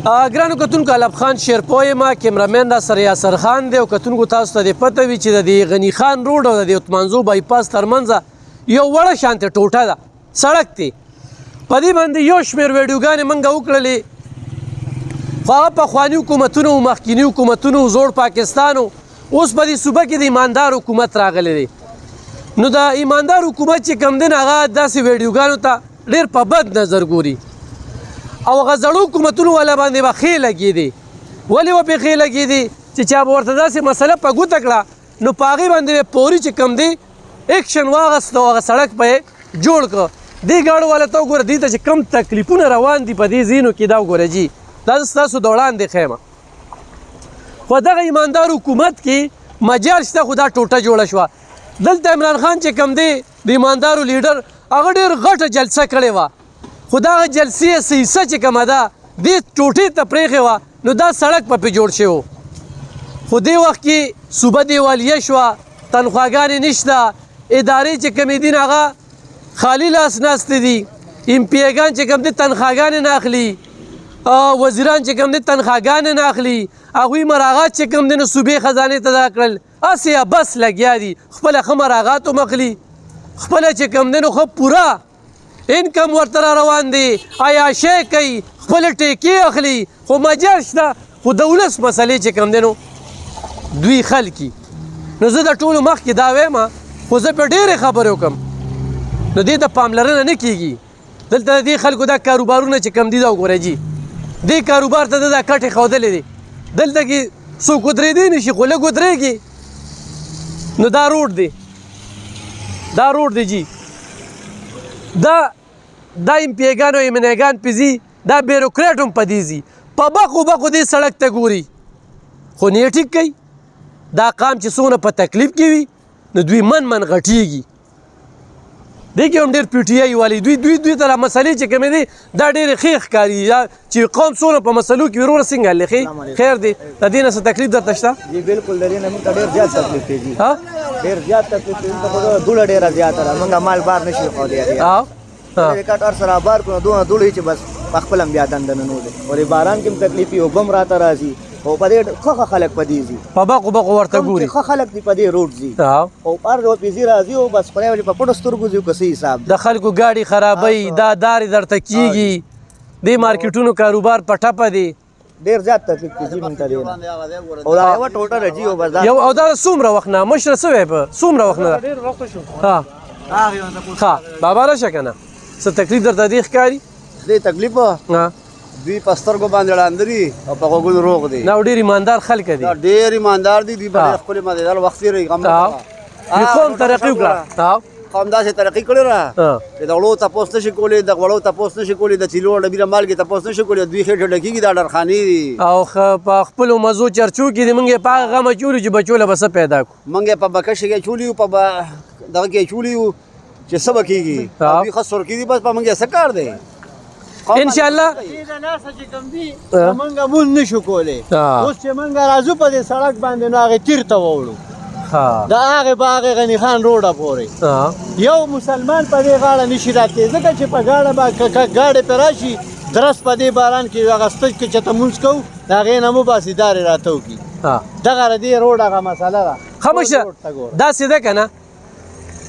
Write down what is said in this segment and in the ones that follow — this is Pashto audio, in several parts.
ګرانو کتونکو علب خان شیرپوی ما کیمرامین دا سره یاسر خان دی او کتونکو تاسو ته د پته وي چې د غنی خان روډ او د عثمانزو بایپاس ترمنځ یو وړه شانته ټوټه ده سړک دی په دې باندې یو شمېر ویډیوګانې موږ وکړلې خو هغه پخواني حکومتونو مخکیني حکومتونو زوړ پاکستان اوس په دې صوبه کې د ایماندار حکومت راغلی دی نو د ایماندار حکومت چې کوم دی هغه داسې ویډیوګانو ته ډېر په بد نظر ګوري او هغه زړو حکومتونو والا باندې به ښې لګېدې ولې به پرې ښې لګېدې چې چا به ورته داسې مسله په ګوته کړه نو په هغې باندې به پوري چې کوم دی ایکشن واخیست او هغه سړک به یې جوړ کړه دې ګاډو والا ته وګوره دې ته چې کوم تکلیفونه روان دي په دې ځینو کې دا وګوره جي دا زه ستاسو د وړاندې ښیم خو دغه ایماندار حکومت کې مجال شته خو دا ټوټه جوړه شوه دلته عمران خان چې کوم دی د ایماندارو لیډر هغه ډېر غټه جلسه کړې وه خو دغه جلسې سیسه چې کومه ده دې ټوټې ته پرېښې وه نو دا سړک په پې جوړ شوی و خو دې وخت کې صوبه دیوالیه شوه تنخواګانې نشته ادارې چې کومې دي هغه خالي لاس ناستې دي امپیګان چې کوم دي تنخواګانې نه اخلي وزیران چې کوم دي تنخواګانې نه اخلي هغوی مراغات چې کوم دي نو صوبې خزانې ته دا کړل هسې بس لګیا دي خپله ښه مراغات هم اخلي خپله چې کوم دی نو ښه پوره انکم ورته را روان دی عیاشۍ کوي خپلې ټیکې اخلي خو مجال شته خو د ولس مسلې چې کوم دی نو دوی خلکي نو زه د ټولو مخکې دا وایم خو زه پرې ډېرې خبرې وکړم نو دې ته پاملرنه نه کېږي دلته د دې خلکو دا کاروبارونه چې کوم دي دا وګوره جي دې کاروبار ته دا کټې ښودلې دي دلته کې څوک ودرېدی نه شي خو لږ ودرېږي نو دا روډ دی دا روډ دی جي دا امپیګان او ایمنیګان پې ځي دا بیروکریټ هم په دې ځي په بخو بخو دې سړک ته ګوري خو نه یې ټیک کوي دا قام چې څومره په تکلیف کې وي نو دوی من غټېږي دې کې هم ډېر پی ټي آی والي دوی ته دا مسلې چې کومې دي دا ډېرې ښې ښکاري چې قوم څومره په مسلو کې وروره څنګه حل ښې خیر دی د دې نه څه تکلیف درته شته جی بالکل د دې نه موږ ته ډېر زیات تکلیف دی جی ډېر زیات تکلیف دی ته دوړه ډېره زیاته ده موږ مال بار نشي ښودی ریکارډ سره بار کړو دونه دوړې چې بس په خپل هم بیا دنده نه نولې ولې باران کې هم تکلیف وي او بم راته راځي او په دې ښه خلک په دې ځي په بقو ورته ګوري ښه خلک دي په دې روډ ځي او هر یو پې ځي راځي او بس خدای ولې په پټو سترګو ځي که څه حساب د خلکو ګاډي خرابوي دا دارې درته کېږي دې مارکیټونو کاروبار په ټپه دی ډېر زیات تکلیف دی جي موږ ته ډېر او دا یوه ټوټه ده جي او بس یو او دا څومره وخت نه مشره څه وی په څومره وخت نه ډېر وخت شو ها بابا راشه که نه څه تکلیف درته دې ښکاري دې تکلیف دوی په سترګو باندې ړانده دي او په غوږونو روغ دي نه ډېر ایماندار خلک دي ډېر ایماندار دي دوی به خپلې مددار وخت تېروي غم د قوم ترقي وکړه قوم داسې ترقي کړې ده چې د وړو تپوس نشي کولی د غوړو تپوس نشي کولی د چیلو ډبیره مالګې تپوس نشي کولی دوی خېټه ډکېږي دا ډرخانې دي او په خپلو مزو چرچو کې دي موږ یې په هغه غمه چولو چې بچو له به څه پیدا کړو موږ یې په بکش کې چولي یو په دغه کې چولي یو چې څه به کېږي دوی ښه سرکي دي بس په موږ یې څه کار دی ان شاء الله دې ناسه چې کوم دي موږ مون نشو کولی اوس چې موږ راځو په دې سړک باندې نو هغې تیر ته ووړو د هغې په هغې غني خان روډه پورې یو مسلمان په دې غاړه نشي راتلی ځکه چې په غاړه به ګاډی پرې راشي درس په دې باران کې هغه ستج کې چې ته مونځ کوو د هغې نه مو باسي دارې راته وکړي دغه د دې روډ هغه مسله ده ښه مشره داسې ده که نه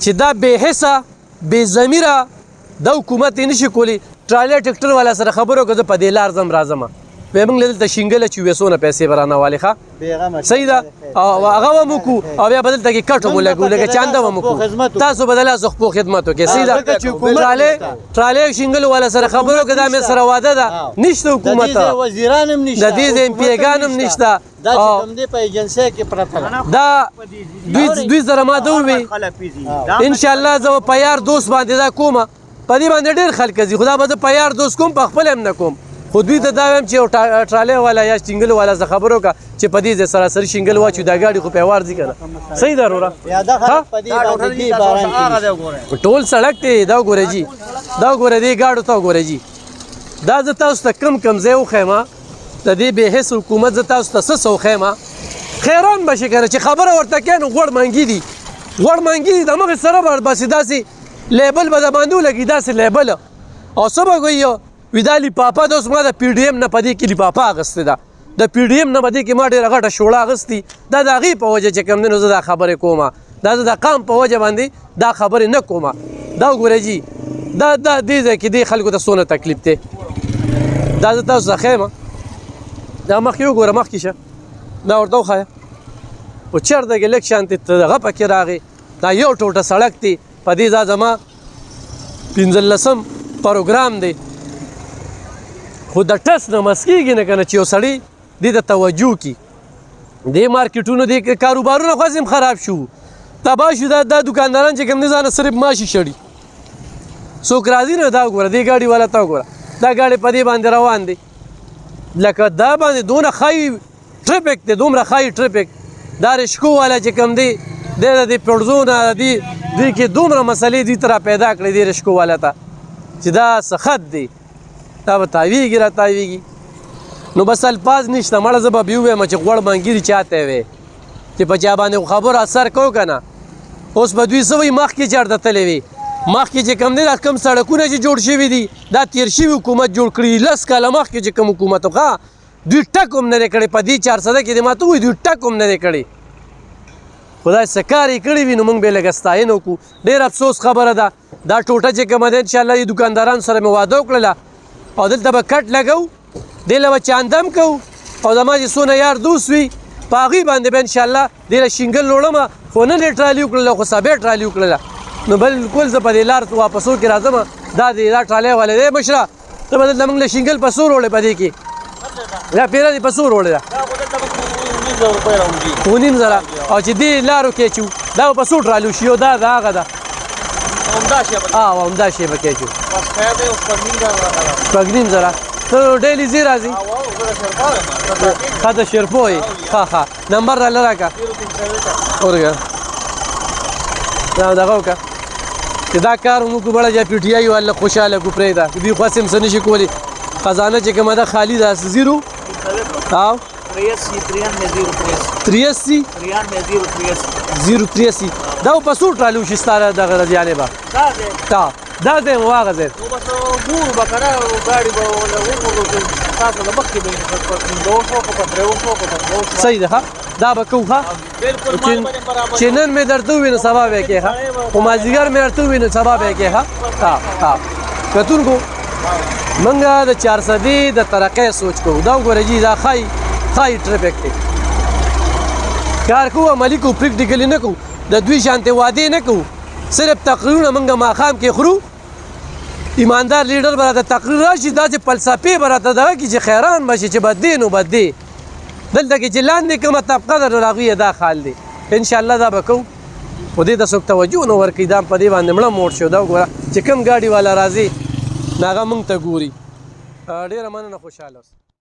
چې دا بې حسه بې ضمیره دا حکومت یې نشي کولی ټرالی ټکټر والا سره خبرو که زه په دې لار ځم راځمه وایي موږ له دلته شینګله چې وې څونه پیسې به رانهوالې ښه صحیح ده هغه به مو کړو او بیا به دلته کې کټ هم ولګو لکه چانده به مو کړو تاسو به د لاس خپو خدمت وکړئ صحیح ده ټرالی او شینګلو والا سره خبرو که دا مې سره واده ده نشته حکومت د دې وزیران هم نشته د دې امپیګان هم نشته دا چې کوم دی په ایجنسۍ کې پرته دا دوی سره ما ده ووي انشاءالله زه په یار دوست باندې دا کومه په دې باندې ډېر خلک ځي خو دا به زه په یار دوست کوم په خپل هم نه کوم خو دوی ته دا وایم چې یو ټرالی والا یا شینګل والا زه خبرو که چې په دې ځای سراسري شینګل واچو دا ګاډي خو پیوار ځي که نه صحیح ده وروره ټول سړک دی دا وګوره جي دا وګوره دې ګاډو ته وګوره جي دا زه تاسو ته کم ځای وښیم د دې بې حس حکومت زه تاسو ته څه څه وښیم خیران به شي که نه چې خبره ورته کوې نو غوړ منګي دي غوړ منګي دي د مخې سره به بسې داسې لیبل به د باندې ولګي داسې لیبل او څه به وایي وي دا لفافه ده اوس ما د پی ډي ایم نه په دې کې لفافه اخیستې ده د پی ډي ایم نه په دې کې ما ډېره غټه شوړه اخیستې دا د هغې په وجه چې کوم دی نو زه دا خبرې کوم دا زه د قام په وجه باندې دا خبرې نه کوم دا وګوره جي دا دې ځای کې دې خلکو ته څونه تکلیف دی دا زه تاسو ته ښیم دا مخکې وګوره مخکې شه دا ورته وښایه خو چېرته کې لږ شانتې دغه پکې راغی دا یو ټوټه سړک دی په دې ځای زما 15 پروګرام دی خو د ټس نه مسکېږي نه که نه چې یو سړی دې ته توجه کړي دې مارکېټونو دې کاروبارونه خو هم خراب شو تباه شو دا دکانداران چې کوم دي ځانه صرف ماشي شړي څوک راځي نه دا وګوره دې ګاډي والا ته وګوره دا ګاډی په دې باندې روان دی لکه دا باندې دونه ښایي ټرفک دی دومره ښایي ټرفک دا رشکو والا چې کوم دی دی د دې پړزو نه دې کې دومره مسلې دې ته را پیدا کړې دې رشکو والا ته چې دا سخت دی دا به تاویږي را تاویږي نو بس الفاظ نشته مړه زه به بیا ووایم چې غوړ منګیري چاته وی چې په چا باندې خبر اثر کو که نه اوس به دوی څه وایي مخکې چېرته تللی وي مخکې چې کوم دی دا کوم سړکونه چې جوړ شوي دي دا تیر شوي حکومت جوړ کړي 10 کاله مخکې چې کوم حکومت ښه دوی ټک هم نه دی کړی په دې 400 کې دې ما ته ووایي دوی ټک هم نه دی کړی خدای څه کار یې کړی وي نو موږ به یې لږه ستاینه وکړو ډېر افسوس خبره ده دا ټوټه چې کومه ده انشاءالله دې دوکاندارانو سره مې واده وکړله او دلته به کټ لګو دې له به چاندم کوو او زما چې څونه یار دوست وي په هغې باندې به انشاءالله دې له شینګل وړمه خو نن یې ټرالي وکړله خو سبا یې ټرالي وکړله نو بلکل زه په دې لار واپسو کې راځم دا ټرالی والی دی مشره ته به دلته موږ له شینګل په څو وروړې په دې کې دا پیره دې په څو وروړې ده 9,500 او چې دې لارو کې اچو دا به په څو ټرالي وشي یو دا هغه ده همدا شی به کې اچو 9,500 ته ډیلی ځې راځي ښه د شیرپو یې ښه نمبر راله راکړه ورګه دا دغه وکړه چې دا کار موږ بړه یا پی ټي آی والا خوشحاله کو پرېږده دوی خو هسې هم څه نشي کولی خزانه چې کومه ده خالي ده 0 او 83 083 دا په څو ټرالي وشي ستا دغه رضیانې به دا دی نو هغه ځای صحیح ده ښه دا به کوو ښه چې نن مې درته ووایي نو سبا به یې کې ښه خو مازدیګر مې درته ووایي نو سبا به یې کې ښه کتونکو موږ د 400 د ترقۍ سوچ کوو دا وګوره جي دا ښایي ټرفک دی کار کوو عملي کوو پریکټیکلي نه کوو د دوی شانتې وعدې نه کوو صرف تقریرونه موږ ماښام کې خورو ایماندار لیډر به راته تقریر راشي داسې فلسفې به راته دغه کړي چې خیران به شي چې بد دی نو بد دی دلته کې چې لاندې کومه طبقه ده نو د هغوی دا حال دی انشاءالله دا به کوو خو دې ته څوک توجه نه ورکوي دا په دې باندې مړه موړ شو دا وګوره چې کوم ګاډي والا راځي نو هغه موږ ته ګوري ډېره مننه خوشحاله اوسه